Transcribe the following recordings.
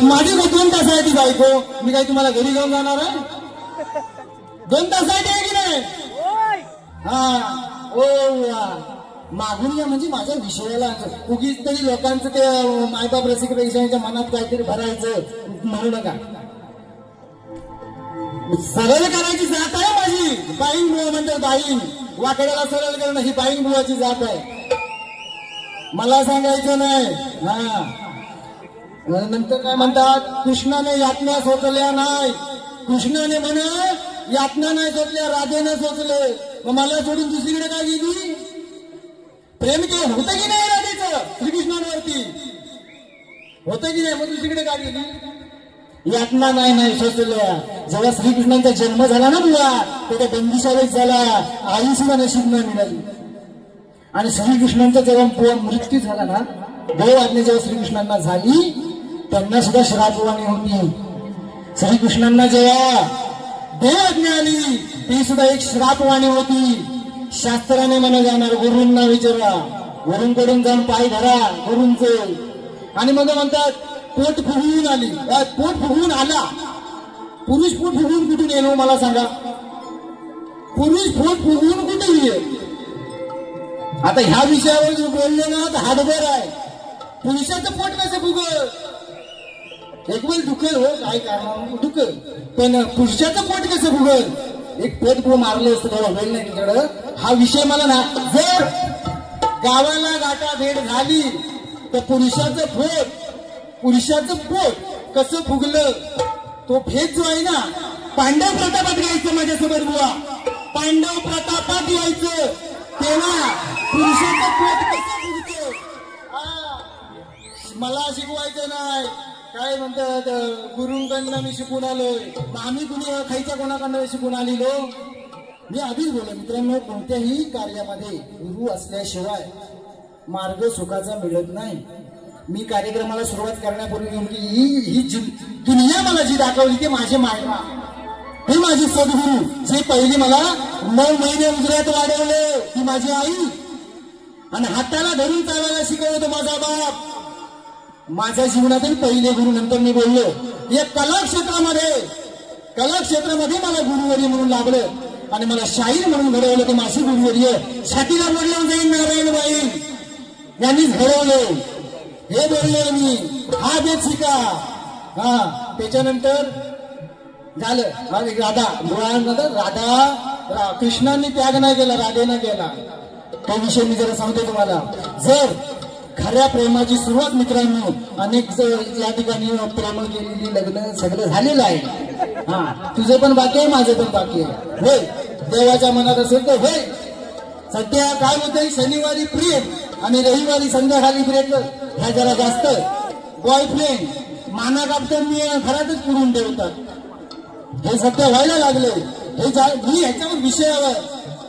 माझी 2 तास आहे ती बायको, मी काय तुम्हाला घरी घेऊन जाणार आहे? 2 तासासाठी आहे की नाही? हा ओ मागून या म्हणजे माझ्या विषयाला उगीच तरी लोकांचं ते मायबाप रसिकपेक्षा मनात काहीतरी भरायचं म्हणू नका. सरळ करायची जात आहे माझी. बाईन बुवा म्हणतात, बाईन वाकड्याला सरळ करणं ही बाईन बुवाची जात आहे. मला सांगायचं नाही. हा नंतर काय म्हणतात, कृष्णाने यातना सोचल्या नाही. कृष्णाने म्हणा यातना नाही सोचल्या, राधेनं सोचले. मग मला सोडून दुसरीकडे काय गेली? प्रेम केलं होतं की नाही राधेचं श्रीकृष्णांवरती? होतं की नाही? मग दुसरीकडे काय गेली? यातना नाही सोचल्या. जेव्हा श्रीकृष्णांचा जन्म झाला ना बुवा, तेव्हा बंदिशालाच झाला, आई सुद्धा नशीब नाही मिळाली. आणि श्रीकृष्णांचा जेव्हा मृत्यू झाला ना, देव आज्ञा जेव्हा श्रीकृष्णांना झाली, त्यांना सुद्धा श्रापवाणी होती. श्रीकृष्णांना जेव्हा देव आज्ञा आली, ती सुद्धा एक श्रापवाणी होती. शास्त्राने म्हणा जाणार, गुरूंना विचारा, गुरूंकडून जाऊन पाय धरा गुरूंचे. आणि मग म्हणतात पोट फुगवून आली. पोट फुगवून आला. पुरुष पोट फुगवून कुठून येणं मला सांगा? पुरुष पोट फुगवून कुठे येईल? आता ह्या विषयावर जो बोलले ना, तर हातभर आहे. पुरुषाचं पोट कसं फुगल? एक वेळ दुखेल, हो काय कारण दुखेल, पण पुरुषाचं पोट कसं फुगल? एक पोट मारलं असतं तेव्हा होईल नाही तिकडं. हा विषय मला ना, जर गावाला गाठा भेट झाली तर पुरुषाचं पोट कसं फुगलं, तो भेद जो आहे ना, पांडव प्रतापात यायचं माझ्यासोबत बुवा. पांडव प्रतापात यायचं, तेव्हा पुरुषाचं पोट कसं फुगतं मला शिकवायचं नाही. काय म्हणतात, गुरुंकडनं मी शिकून आलोय. आम्ही कुणी खायच्या कोणाकडनं शिकून आलेलो? मी आधीच बोललो मित्रांनो, कोणत्याही कार्यामध्ये गुरु असल्याशिवाय मार्ग सुखाचा मिळत नाही. मी कार्यक्रमाला सुरुवात करण्यापूर्वी ही दुनिया मला जी दाखवली ते माझे मायबा, हे माझे सद्गुरू, जे पहिले मला 9 महिने उजऱ्यात वाढवले ती माझी आई, आणि हाताला धरून चालायला शिकवतो माझा बाप. माझ्या जीवनातील पहिले गुरु. नंतर मी बोललो या कलाक्षेत्रामध्ये मला गुरुवर्य म्हणून लाभलं आणि मला शाहीर म्हणून घडवलं. ते माझे गुरुवर्य छातीला बोललं जाईल नारायणबाई यांनीच घडवलं. हे बोललो मी, हा बेत शिका. हा त्याच्यानंतर झालं राधा कृष्णांनी त्याग नाही केला, राधेनं केला. तो विषय मी जरा सांगतो तुम्हाला. जर खऱ्या प्रेमाची सुरुवात मित्रांनो, अनेक या ठिकाणी प्रेम केलेली लग्न सगळं झालेलं आहे. हा तुझं पण बाकी आहे, माझं पण बाकी आहे. होय, देवाच्या मनात असेल तर होय. सध्या काय होतंय, शनिवारी प्रेम आणि रविवारी संध्याकाळी ब्रेक, ह्या जरा जास्त बॉयफ्रेंड माना कापतात, मी घरातच पुरून ठेवतात. हे सध्या व्हायला लागले. मी ह्याच्यावर विषयावर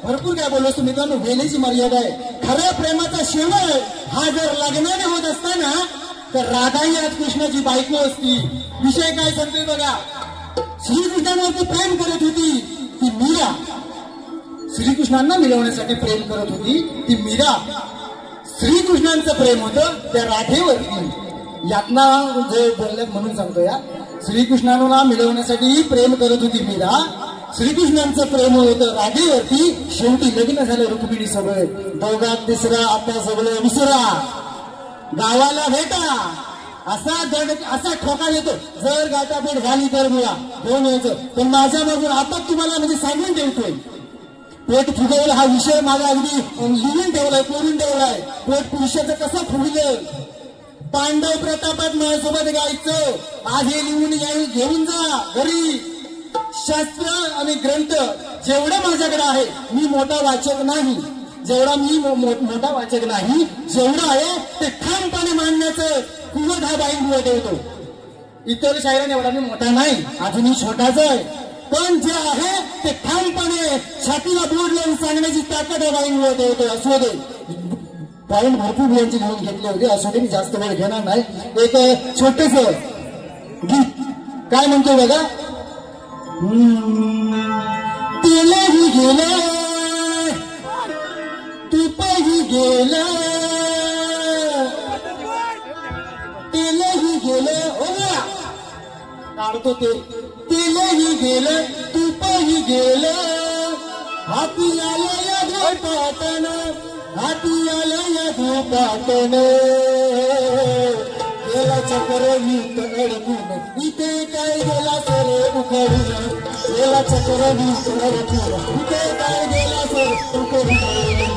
भरपूर काय बोललो असतो मित्रांनो. वेळेची मर्यादा आहे. खऱ्या प्रेमाचा शेवट हा जर लग्नाने होत असताना, तर राधाही आज कृष्णाची बायको असती. विषय काय सांगतोय बघा. श्रीकृष्णांवरती प्रेम करत होती ती मीरा. श्रीकृष्णांना मिळवण्यासाठी प्रेम करत होती ती मीरा. श्रीकृष्णांचं प्रेम होतं त्या राधेवरती. यातना जे बोलल्यात म्हणून सांगतो या. श्रीकृष्णांना मिळवण्यासाठी प्रेम करत होती मीरा. श्रीकृष्णांचं प्रेम होतं राधेवरती. शेवटी लग्न झालं रुक्मिणी सोबत. दोघात तिसरा आता सगळं विसरा. गावाला भेटा असा ठोका येतो. जर गाठाभेट झाली तर मुळा घेऊन यायचं. पण माझ्या मागून आता तुम्हाला म्हणजे सांगून ठेवतोय, पोट फुगवलं हा विषय माझा अगदी लिहून ठेवलाय, कोरून ठेवलाय. पोट पुरुषाचं कसं फुगलं, पांडव प्रतापात माझ्यासोबत गायचं. आज हे लिहून घेऊन जा घरी. शास्त्र आणि ग्रंथ जेवढं माझ्याकडे आहे, मी मोठा वाचक नाही, मोठा वाचक नाही, जेवढं आहे ते ठामपणे मांडण्याचं कुवत हा बाईंबुवा ठेवतो. इतर शायराने एवढा मी मोठा नाही, अजूनही छोटाच आहे, पण जे आहे ते ठामपणे छातीला बोर्ड लावून सांगण्याची ताकद हा बाईंबुवा ठेवतो. असू दे, पॉईंट भरपूर यांचे घेऊन घेतले होते, असू दे, मी जास्त वेळ घेणार नाही. एक छोटस गीत काय म्हणतो बघा. तेलही गेलं, तुपही गेलं, तेलही गेलं, हो काढतो ते तेलही गेलं तूपही गेलं हाती आलं या धोपाटण हाती आलं या धोपाटण गेला चक्र वीट अडकून इथे काय गेला सर उखडून गेला चक्र वीट अडकून इथे काय गेला सर उखडून